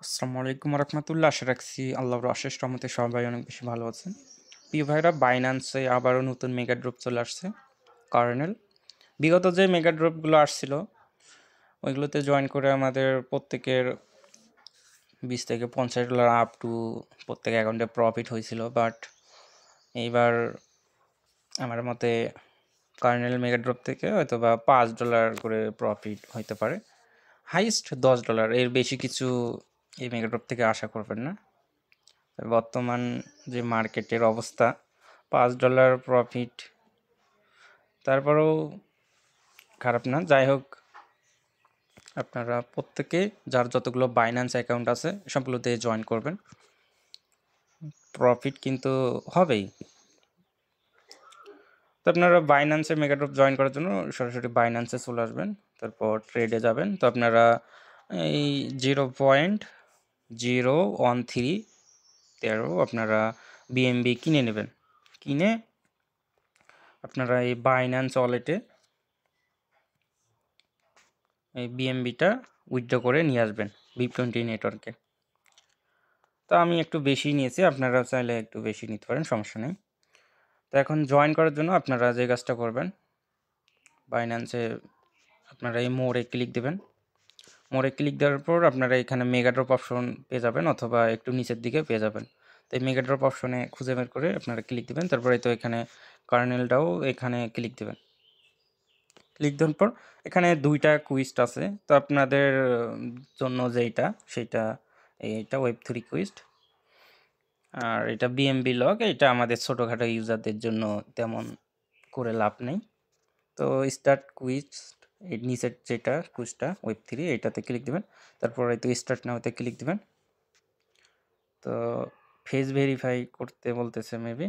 আসসালামু আলাইকুম রহমতুল্লাহ। আশা রাখছি আল্লাহর অশেষ রহমতে সবাই অনেক বেশি ভালো আছেন। প্রিয় ভাইরা, বাইন্যান্সে আবারও নতুন মেগা ড্রপ চলে আসছে। কার্নেল বিগত যে মেগা ড্রপগুলো আসছিল ওইগুলোতে জয়েন করে আমাদের প্রত্যেকের 20 থেকে $50 আপ টু প্রত্যেক অ্যাকাউন্টে প্রফিট হয়েছিল। বাট এইবার আমার মতে কার্নেল মেগা ড্রপ থেকে হয়তো বা $5 করে প্রফিট হইতে পারে, হাইস্ট $10। এর বেশি কিছু এই মেগা ড্রপ থেকে আশা করবেন না। বর্তমান যে মার্কেটের অবস্থা, $5 প্রফিট তারপরেও খারাপ না। যাই হোক, আপনারা প্রত্যেকে যার যতগুলো বাইন্যান্স অ্যাকাউন্ট আছে সবগুলোতে জয়েন করবেন, প্রফিট কিন্তু হবেই। তো আপনারা বাইন্যান্সে মেগাড্রপ জয়েন করার জন্য সরাসরি বাইন্যান্সে চলে আসবেন, তারপর ট্রেডে যাবেন। তো আপনারা এই 0.013 আপনারা বিএমবি কিনে নেবেন। কিনে আপনারা এই বাইন্যান্স ওয়ালেটে এই বিএমবিটা উইথড্র করে নিয়ে আসবেন BIP20 নেটওয়ার্কে। তো আমি একটু বেশি নিয়েছি, আপনারা চাইলে একটু বেশি নিতে পারেন, সমস্যা নেই। তো এখন জয়েন করার জন্য আপনারা যে কাজটা করবেন, বাইন্যান্সে আপনারা এই মোড়ে ক্লিক দেবেন। মোড়ে ক্লিক দেওয়ার পর আপনারা এখানে মেগাড্রপ অপশন পেয়ে যাবেন, অথবা একটু নিচের দিকে পেয়ে যাবেন। তো এই মেগাড্রপ অপশনে খুঁজে বের করে আপনারা ক্লিক দেবেন। তারপরে তো এখানে কার্নেলটাও এখানে ক্লিক দেবেন। ক্লিক দেওয়ার পর এখানে 2টা কুইস্ট আছে। তো আপনাদের জন্য যেইটা সেইটা এইটা Web3 কুইস্ট, আর এটা বিএমবি লগ। এটা আমাদের ছোটোখাটো ইউজারদের জন্য তেমন করে লাভ নেই। তো স্টার্ট কুইস্ট, এই নিচের যেটা কুইজটা Web3 এইটাতে ক্লিক দেবেন। তারপর তো স্টার্ট নাওতে ক্লিক দেবেন। তো ফেস ভেরিফাই করতে বলতেছে মেবি,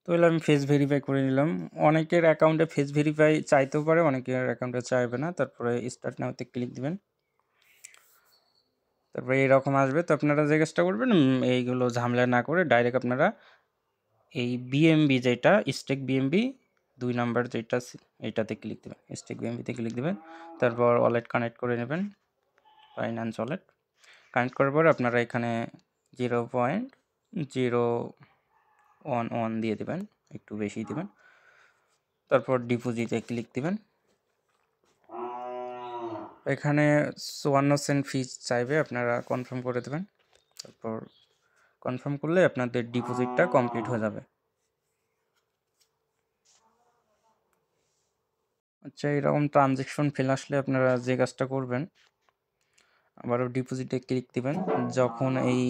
তো আমি ফেস ভেরিফাই করে নিলাম। অনেকের অ্যাকাউন্টে ফেস ভেরিফাই চাইতেও পারে, অনেকের অ্যাকাউন্টে চাইবে না। তারপরে স্টার্ট নাওতে ক্লিক দিবেন। তারপরে এইরকম আসবে। তো আপনারা যে কাজটা করবেন, এইগুলো ঝামেলা না করে ডাইরেক্ট আপনারা এই বিএমবি যেটা স্টেক বিএমবি 2 নাম্বার যেটা এইটাতে ক্লিক দেবেন, স্টেক বিএমবিতে ক্লিক দেবেন। তারপর ওয়ালেট কানেক্ট করে নেবেন, বাইন্যান্স ওয়ালেট কানেক্ট করার পর আপনারা এখানে 0.011 দিয়ে দেবেন, একটু বেশি দেবেন। তারপর ডিপোজিটে ক্লিক দিবেন। এখানে 54 সেন্ট ফিস চাইবে, আপনারা কনফার্ম করে দেবেন। তারপর কনফার্ম করলে আপনাদের ডিপোজিটটা কমপ্লিট হয়ে যাবে। আচ্ছা, এরকম ট্রানজ্যাকশন ফেল আসলে আপনারা যে কাজটা করবেন, আবারও ডিপোজিটে ক্লিক দিবেন। যখন এই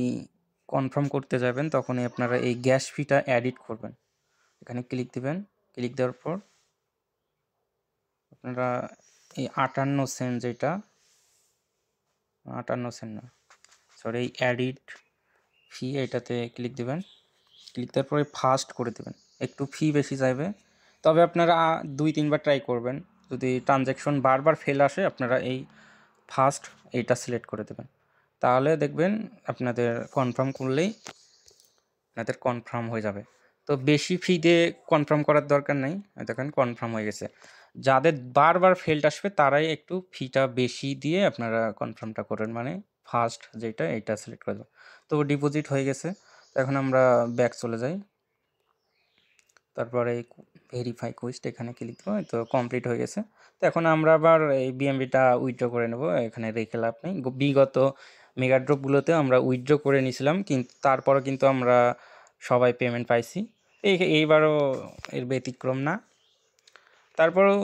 কনফার্ম করতে যাবেন তখনই আপনারা এই গ্যাস ফিটা এডিট করবেন, এখানে ক্লিক দিবেন। ক্লিক দেওয়ার পর আপনারা এই 58 সেন্ট যেটা, 58 সেন্ট না, সরি, এই এডিট ফি এটাতে ক্লিক দিবেন। ক্লিক দেওয়ার পরে ফাস্ট করে দেবেন, একটু ফি বেশি চাইবে। তবে আপনারা 2-3 বার ট্রাই করবেন। যদি ট্রানজ্যাকশন বারবার ফেল আসে আপনারা এই ফার্স্ট এইটা সিলেক্ট করে দেবেন, তাহলে দেখবেন আপনাদের কনফার্ম করলেই আপনাদের কনফার্ম হয়ে যাবে। তো বেশি ফি দিয়ে কনফার্ম করার দরকার নেই, দেখেন কনফার্ম হয়ে গেছে। যাদের বারবার ফেল্ড আসবে তারাই একটু ফিটা বেশি দিয়ে আপনারা কনফার্মটা করেন, মানে ফার্স্ট যেটা এইটা সিলেক্ট করে দেবেন। তো ডিপোজিট হয়ে গেছে। তো এখন আমরা ব্যাক চলে যাই। তারপরে ভেরিফাই কুইস্ট এখানে ক্লিক দেবো। তো কমপ্লিট হয়ে গেছে। তো এখন আমরা আবার এই বিএমবিটা উইথড্র করে নেব, এখানে রেখে লাভ নেই। বিগত মেগাড্রপগুলোতে আমরা উইথড্র করে নিয়েছিলাম, কিন্তু তারপরও কিন্তু আমরা সবাই পেমেন্ট পাইছি। এইবারও এর ব্যতিক্রম না। তারপরেও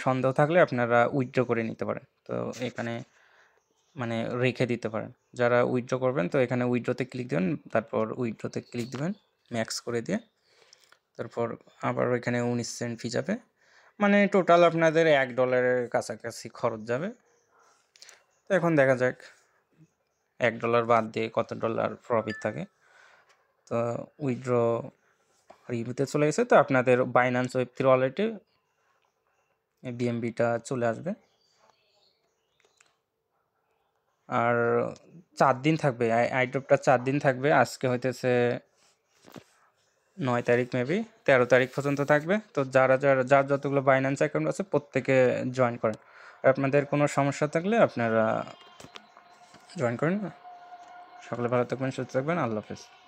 সন্দেহ থাকলে আপনারা উইথড্র করে নিতে পারেন। তো এখানে মানে রেখে দিতে পারেন যারা উইথড্র করবেন। তো এখানে উইথড্রতে ক্লিক দেবেন, তারপর উইথড্রতে ক্লিক দেবেন ম্যাক্স করে দিয়ে। তারপর আবার ওইখানে 19 সেন্ট ফি যাবে, মানে টোটাল আপনাদের $1 কাছাকাছি খরচ যাবে। তো এখন দেখা যাক $1 বাদ দিয়ে কত ডলার প্রফিট থাকে। তো উইথড্র রিভিউতে চলে গেছে। তো আপনাদের বাইন্যান্স Web3 ওয়ালেটে বিএমবিটা চলে আসবে। আর 4 দিন থাকবে, আইড্রপটা 4 দিন থাকবে। আজকে হইতেছে 9 তারিখ, মেবি 13 তারিখ পর্যন্ত থাকবে। তো যার যতগুলো বাইন্যান্স অ্যাকাউন্ট আছে প্রত্যেকে জয়েন করেন। আর আপনাদের কোনো সমস্যা থাকলে আপনারা জয়েন করেন। সকলে ভালো থাকবেন, সুস্থ থাকবেন। আল্লাহ হাফেজ।